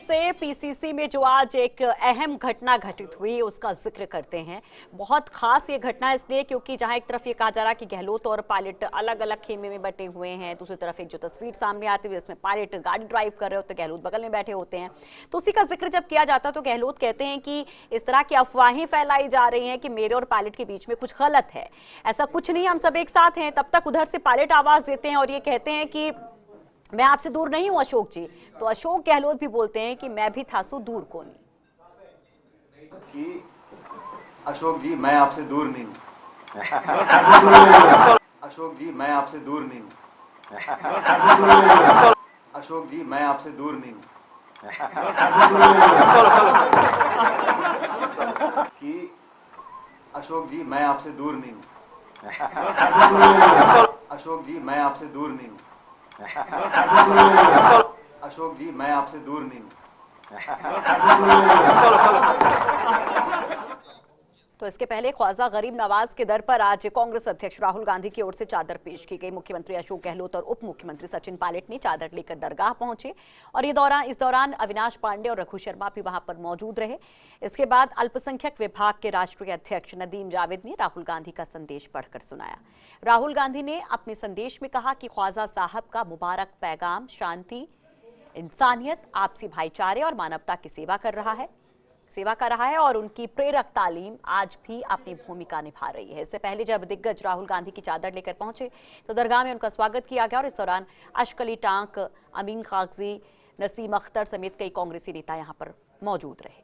से पीसीसी में जो आज एक अहम घटना घटित हुई उसका जिक्र करते हैं। बहुत खास ये घटना इसलिए क्योंकि जहां एक तरफ ये कहा जा रहा है कि गहलोत और पायलट अलग अलग खेमे में बटे हुए हैं, दूसरी तरफ एक जो तस्वीर सामने आती है इसमें पायलट गाड़ी ड्राइव कर रहे होते हैं, गहलोत बगल में बैठे होते हैं। तो उसी का जिक्र जब किया जाता है तो गहलोत कहते हैं कि इस तरह की अफवाहें फैलाई जा रही हैं कि मेरे और पायलट के बीच में कुछ गलत है। ऐसा कुछ नहीं, हम सब एक साथ हैं। तब तक उधर से पायलट आवाज देते हैं और ये कहते हैं कि मैं आपसे दूर नहीं हूं अशोक जी। तो अशोक गहलोत भी बोलते हैं कि मैं भी थासू दूर को नहीं कि अशोक जी मैं आपसे दूर नहीं हूं। अशोक जी मैं आपसे दूर नहीं हूं। अशोक जी मैं आपसे दूर नहीं हूं। कि अशोक जी मैं आपसे दूर नहीं हूं। अशोक जी मैं आपसे दूर नहीं हूं। अशोक जी मैं आपसे दूर नहीं हूं। तो इसके पहले ख्वाजा गरीब नवाज के दर पर आज कांग्रेस अध्यक्ष राहुल गांधी की ओर से चादर पेश की गई। मुख्यमंत्री अशोक गहलोत और उप मुख्यमंत्री सचिन पायलट ने चादर लेकर दरगाह पहुंचे और इस दौरान अविनाश पांडे और रघु शर्मा भी वहां पर मौजूद रहे। इसके बाद अल्पसंख्यक विभाग के राष्ट्रीय अध्यक्ष नदीम जावेद ने राहुल गांधी का संदेश पढ़कर सुनाया। राहुल गांधी ने अपने संदेश में कहा कि ख्वाजा साहब का मुबारक पैगाम शांति, इंसानियत, आपसी भाईचारे और मानवता की सेवा कर रहा है और उनकी प्रेरक तालीम आज भी अपनी भूमिका निभा रही है। इससे पहले जब दिग्गज राहुल गांधी की चादर लेकर पहुंचे तो दरगाह में उनका स्वागत किया गया और इस दौरान अशकली टांक, अमीन कागजी, नसीम अख्तर समेत कई कांग्रेसी नेता यहां पर मौजूद रहे।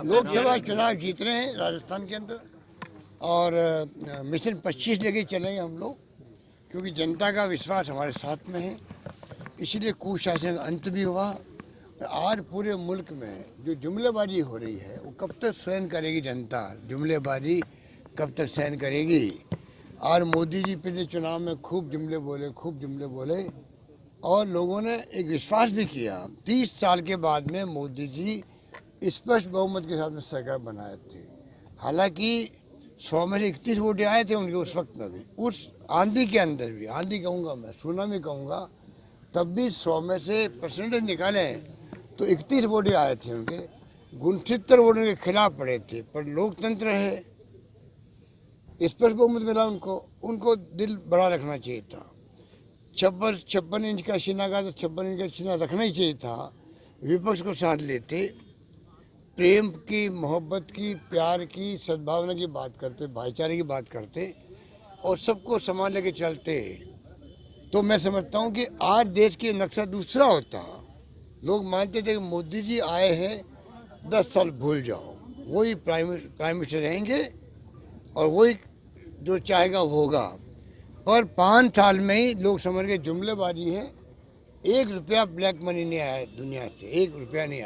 लोकसभा चुनाव जीत रहे हैं राजस्थान के अंदर और मिशन 25 लेके चले हम लोग, क्योंकि जनता का विश्वास हमारे साथ में है। इसीलिए कुशासन अंत भी हुआ। आज पूरे मुल्क में जो जुमलेबाजी हो रही है वो कब तक सहन करेगी जनता? जुमलेबाजी कब तक सहन करेगी? और मोदी जी पिछले चुनाव में खूब जुमले बोले और लोगों ने एक विश्वास भी किया। 30 साल के बाद में मोदी जी स्पष्ट बहुमत के साथ में सरकार बनाए थे। हालांकि 100 में से 31 वोट आए थे उनके उस वक्त में भी, उस आंधी के अंदर भी, आंधी कहूँगा मैं, सुनामी कहूँगा, तब भी 100 में से परसेंटेज निकाले तो 31 वोट आए थे उनके। 69 वोट उनके खिलाफ पड़े थे, पर लोकतंत्र है, स्पष्ट बहुमत मिला उनको दिल बड़ा रखना चाहिए था। 56 इंच का सीना का, तो 56 इंच का सीना रखना ही चाहिए था। विपक्ष को साथ लेते, प्रेम की, मोहब्बत की, प्यार की, सद्भावना की बात करते, भाईचारे की बात करते और सबको समान लेके चलते, तो मैं समझता हूँ कि आज देश की नक्शा दूसरा होता। लोग मानते थे कि मोदी जी आए हैं 10 साल भूल जाओ, वही प्राइम मिनिस्टर रहेंगे और वही जो चाहेगा होगा। पर 5 साल में ही लोग समझ गए जुमलेबाजी है। 1 रुपया ब्लैक मनी नहीं आया दुनिया से, 1 रुपया नहीं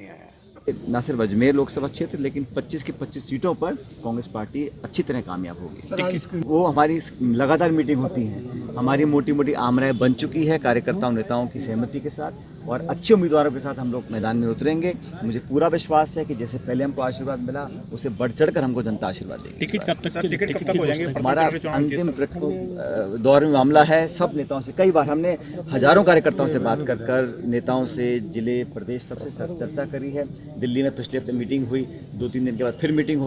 आया। न सिर्फ अजमेर लोकसभा क्षेत्र लेकिन 25 की 25 सीटों पर कांग्रेस पार्टी अच्छी तरह कामयाब होगी। वो हमारी लगातार मीटिंग होती है, हमारी मोटी आम राय बन चुकी है कार्यकर्ताओं नेताओं की सहमति के साथ और अच्छे उम्मीदवारों के साथ हम लोग मैदान में उतरेंगे। मुझे पूरा विश्वास है कि जैसे पहले हमको आशीर्वाद मिला उससे बढ़ चढ़कर हमको जनता आशीर्वाद देगी। टिकट कब तक हो जाएंगे? हमारा अंतिम दौर में मामला है। सब नेताओं से कई बार हमने हजारों कार्यकर्ताओं से बात कर नेताओं से, जिले, प्रदेश, सबसे चर्चा करी है। दिल्ली में पिछले हफ्ते मीटिंग हुई, 2-3 दिन के बाद फिर मीटिंग होगी।